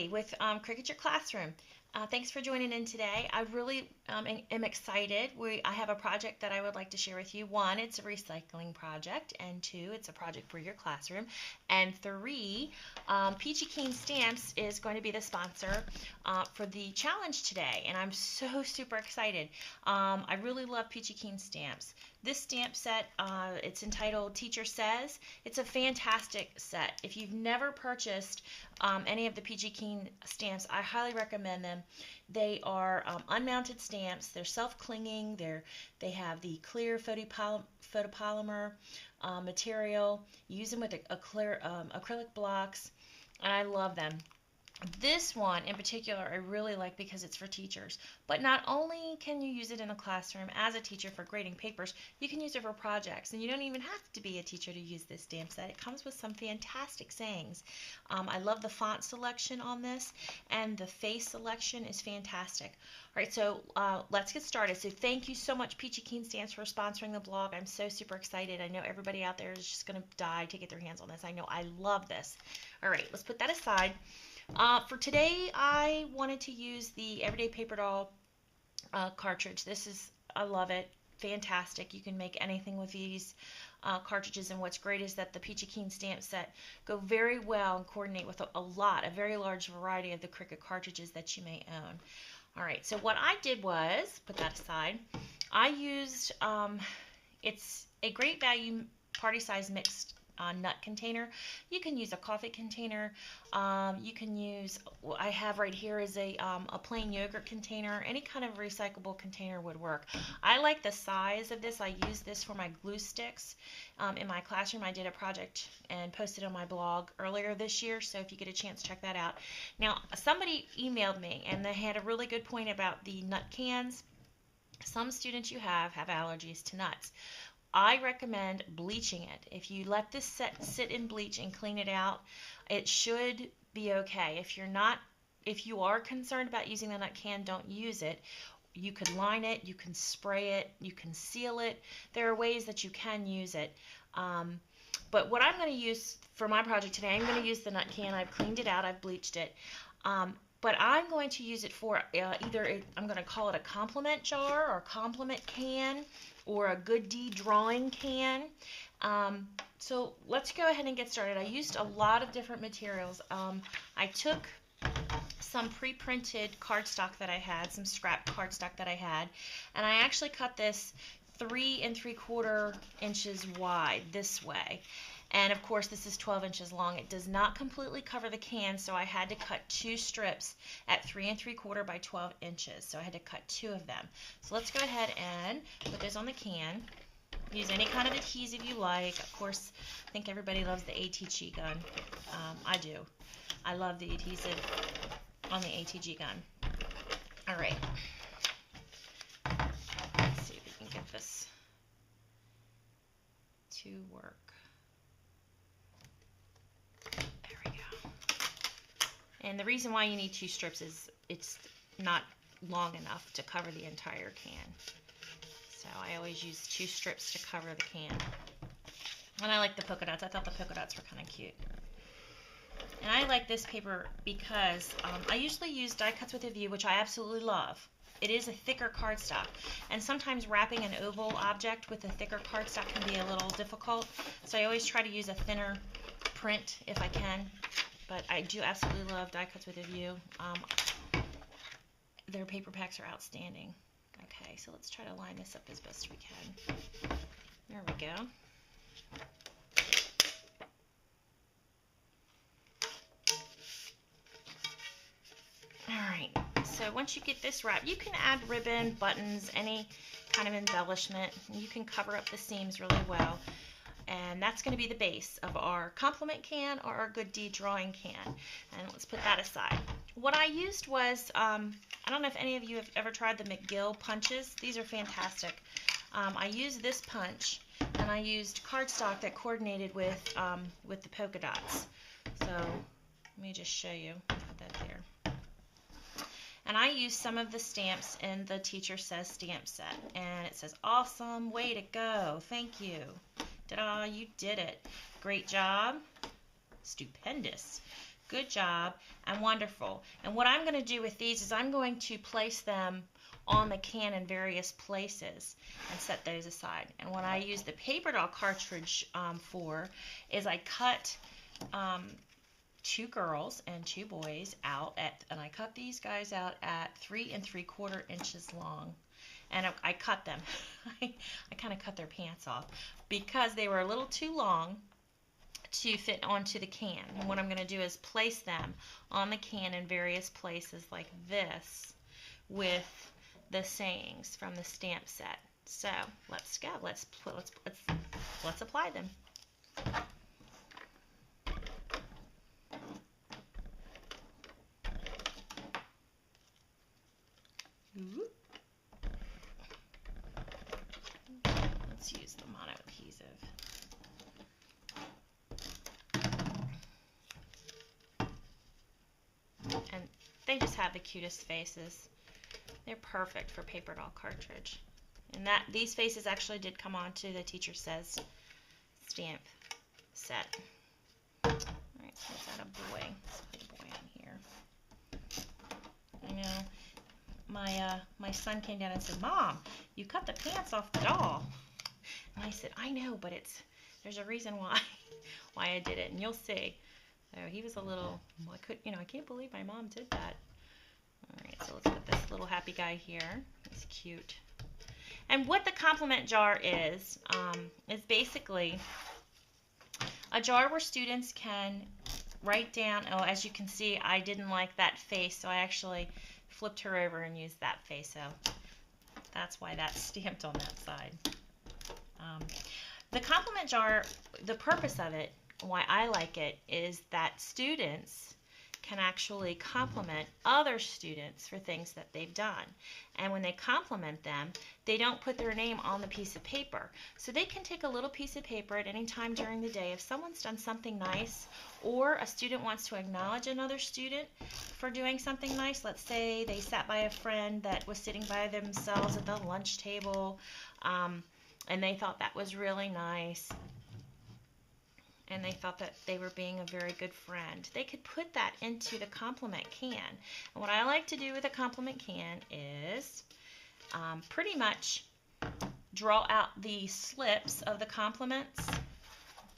Kelly with Cricut Your Classroom. Thanks for joining in today. I really am excited. I have a project that I would like to share with you. One, it's a recycling project, and two, it's a project for your classroom, and three, Peachy Keen Stamps is going to be the sponsor for the challenge today, and I'm so super excited. I really love Peachy Keen Stamps. This stamp set, it's entitled Teacher Says. It's a fantastic set. If you've never purchased any of the Peachy Keen stamps, I highly recommend them. They are unmounted stamps. They're self-clinging. They have the clear photopolymer material. You use them with clear acrylic blocks, and I love them. This one in particular I really like because it's for teachers. But not only can you use it in a classroom as a teacher for grading papers, you can use it for projects. And you don't even have to be a teacher to use this stamp set. It comes with some fantastic sayings. I love the font selection on this, and the face selection is fantastic. All right, so let's get started. So thank you so much, Peachy Keen Stamps, for sponsoring the blog. I'm so super excited. I know everybody out there is just going to die to get their hands on this. I know I love this. All right, let's put that aside. For today, I wanted to use the Everyday Paper Doll cartridge. I love it. Fantastic. You can make anything with these cartridges, and what's great is that the Peachy Keen stamp set go very well and coordinate with a very large variety of the Cricut cartridges that you may own. All right, so what I did was, put that aside, I used, it's a great value party size mixed nut container. You can use a coffee container. You can use, what I have right here is a plain yogurt container. Any kind of recyclable container would work. I like the size of this. I use this for my glue sticks. In my classroom, I did a project and posted on my blog earlier this year, so if you get a chance, check that out. Now, somebody emailed me, and they had a really good point about the nut cans. Some students you have allergies to nuts. I recommend bleaching it. If you let this set sit in bleach and clean it out, it should be okay. If you are concerned about using the nut can, don't use it. You could line it, you can spray it, you can seal it. There are ways that you can use it. But what I'm going to use for my project today, I'm going to use the nut can. I've cleaned it out, I've bleached it. But I'm going to use it for I'm going to call it a compliment jar or compliment can, or a good deed drawing can. So let's go ahead and get started. I used a lot of different materials. I took some pre-printed cardstock that I had, some scrap cardstock that I had, and I actually cut this 3 3/4 inches wide this way. And of course, this is 12 inches long. It does not completely cover the can, so I had to cut 2 strips at 3 3/4 by 12 inches. So I had to cut 2 of them. So let's go ahead and put those on the can. Use any kind of adhesive you like. Of course, I think everybody loves the ATG gun. I do. I love the adhesive on the ATG gun. All right. Let's see if we can get this to work. And the reason why you need 2 strips is it's not long enough to cover the entire can. So I always use 2 strips to cover the can. And I like the polka dots. I thought the polka dots were kind of cute. And I like this paper because I usually use die cuts with a view, which I absolutely love. It is a thicker cardstock, and sometimes wrapping an oval object with a thicker cardstock can be a little difficult. So I always try to use a thinner print if I can. But I do absolutely love die cuts with a view. Their paper packs are outstanding. Okay, so let's try to line this up as best we can. There we go. Alright, so once you get this wrapped, you can add ribbon, buttons, any kind of embellishment. You can cover up the seams really well. And that's going to be the base of our compliment can or our good deed drawing can. And let's put that aside. What I used was, I don't know if any of you have ever tried the McGill punches. These are fantastic. I used this punch, and I used cardstock that coordinated with the polka dots. So let me just show you. Put that there. And I used some of the stamps in the Teacher Says stamp set. And it says, awesome, way to go, thank you. Ta-da, you did it. Great job. Stupendous. Good job, and wonderful. And what I'm going to do with these is I'm going to place them on the can in various places and set those aside. And what I use the paper doll cartridge for is I cut 2 girls and 2 boys out and I cut these guys out at 3 3/4 inches long. And I cut them. I kind of cut their pants off because they were a little too long to fit onto the can. And what I'm going to do is place them on the can in various places like this with the sayings from the stamp set. So let's go. Let's apply them. Let's use the mono adhesive. And they just have the cutest faces. They're perfect for paper doll cartridge. And these faces actually did come onto the Teacher Says stamp set. Alright, so let's add a boy. Let's put a boy on here. I know my son came down and said, "Mom, you cut the pants off the doll." And I said, "I know, but there's a reason why I did it, and you'll see." So he was a little, I can't believe my mom did that. All right, so let's put this little happy guy here. He's cute. And what the compliment jar is basically a jar where students can write down, oh, as you can see, I didn't like that face, so I actually flipped her over and used that face. So that's why that's stamped on that side. The compliment jar, the purpose of it, why I like it, is that students can actually compliment other students for things that they've done. And when they compliment them, they don't put their name on the piece of paper. So they can take a little piece of paper at any time during the day. If someone's done something nice, or a student wants to acknowledge another student for doing something nice, let's say they sat by a friend that was sitting by themselves at the lunch table, and they thought that was really nice, and they thought that they were being a very good friend, they could put that into the compliment can. And what I like to do with a compliment can is pretty much draw out the slips of the compliments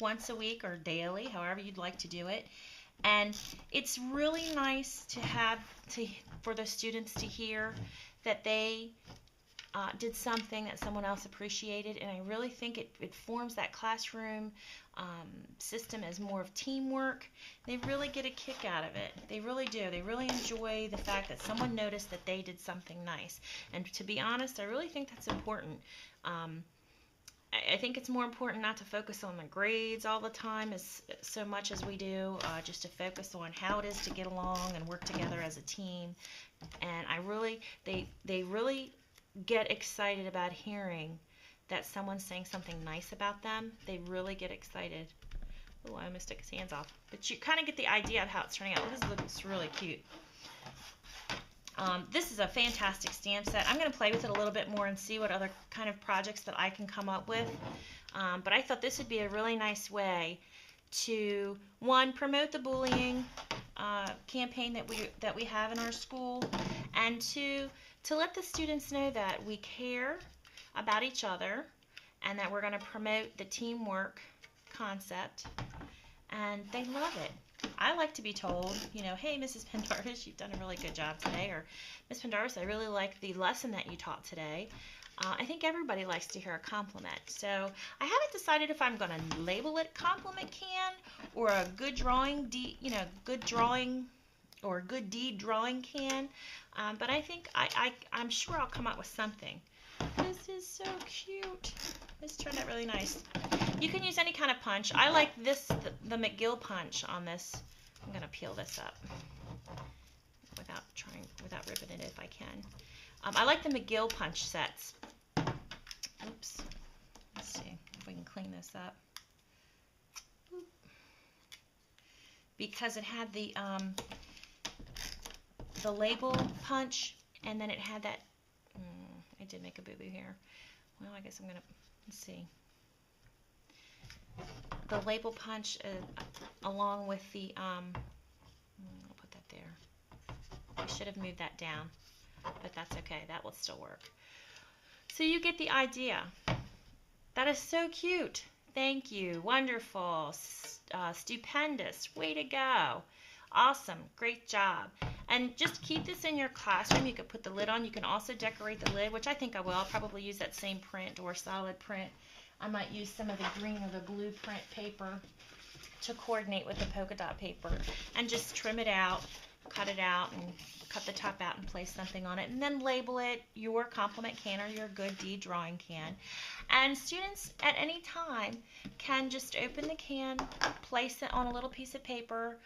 once a week or daily, however you'd like to do it. And it's really nice to have for the students to hear that they did something that someone else appreciated, and I really think it forms that classroom system as more of teamwork. They really get a kick out of it. They really do. They really enjoy the fact that someone noticed that they did something nice. And to be honest, I really think that's important. I think it's more important not to focus on the grades all the time so much as we do, just to focus on how it is to get along and work together as a team. And they really get excited about hearing that someone's saying something nice about them. They really get excited. Oh, I almost took his hands off. But you kind of get the idea of how it's turning out. This looks really cute. This is a fantastic stamp set. I'm going to play with it a little bit more and see what other kind of projects that I can come up with. But I thought this would be a really nice way to, one, promote the bullying campaign that we have in our school, and two, to let the students know that we care about each other and that we're going to promote the teamwork concept, and they love it. I like to be told, hey, Mrs. Pendarvis, you've done a really good job today, or Miss Pendarvis, I really like the lesson that you taught today. I think everybody likes to hear a compliment. So I haven't decided if I'm going to label it compliment can or a good drawing, good drawing or good deed drawing can. But I think I'm sure I'll come up with something. This is so cute. This turned out really nice. You can use any kind of punch. I like this, the McGill punch on this. I'm going to peel this up without ripping it if I can. I like the McGill punch sets. Oops. Let's see if we can clean this up. Because it had the label punch, and then it had that. I did make a boo-boo here. Well, I guess I'm gonna, let's see. The label punch along with the should have moved that down, but that's okay. That will still work. So you get the idea. That is so cute. Thank you. Wonderful. Stupendous. Way to go. Awesome. Great job. And just keep this in your classroom. You could put the lid on. You can also decorate the lid, which I think I will. I'll probably use that same print or solid print. I might use some of the green or the blue print paper to coordinate with the polka dot paper. And just trim it out, cut it out, and cut the top out and place something on it. And then label it your compliment can or your good deed drawing can. And students at any time can just open the can, place it on a little piece of paper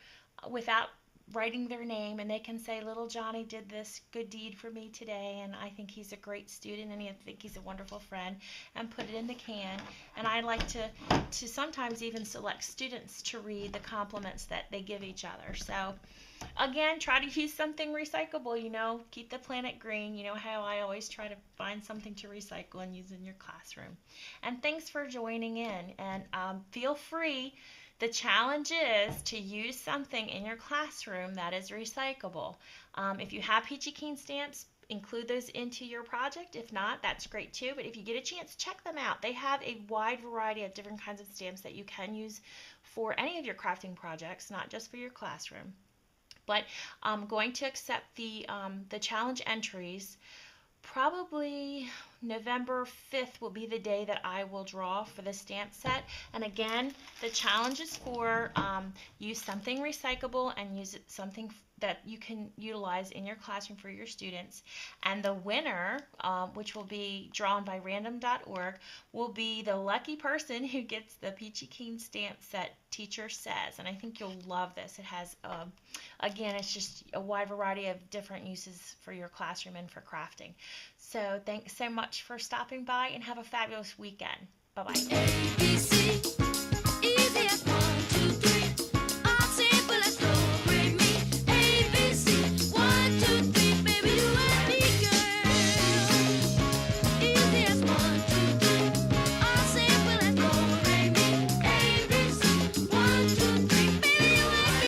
without writing their name, and they can say, little Johnny did this good deed for me today, and I think he's a great student, and I think he's a wonderful friend, and put it in the can. And I like to sometimes even select students to read the compliments that they give each other. So again, try to use something recyclable, keep the planet green. You know how I always try to find something to recycle and use in your classroom. And thanks for joining in, and feel free. The challenge is to use something in your classroom that is recyclable. If you have Peachy Keen stamps, include those into your project. If not, that's great too. But if you get a chance, check them out. They have a wide variety of different kinds of stamps that you can use for any of your crafting projects, not just for your classroom. But I'm going to accept the challenge entries. Probably November 5th will be the day that I will draw for the stamp set. And again, the challenge is for use something recyclable and use something that you can utilize in your classroom for your students. And the winner, which will be drawn by random.org, will be the lucky person who gets the Peachy Keen stamp set Teacher Says. And I think you'll love this. It has, again, it's just a wide variety of different uses for your classroom and for crafting. So thanks so much for stopping by, and have a fabulous weekend. Bye-bye.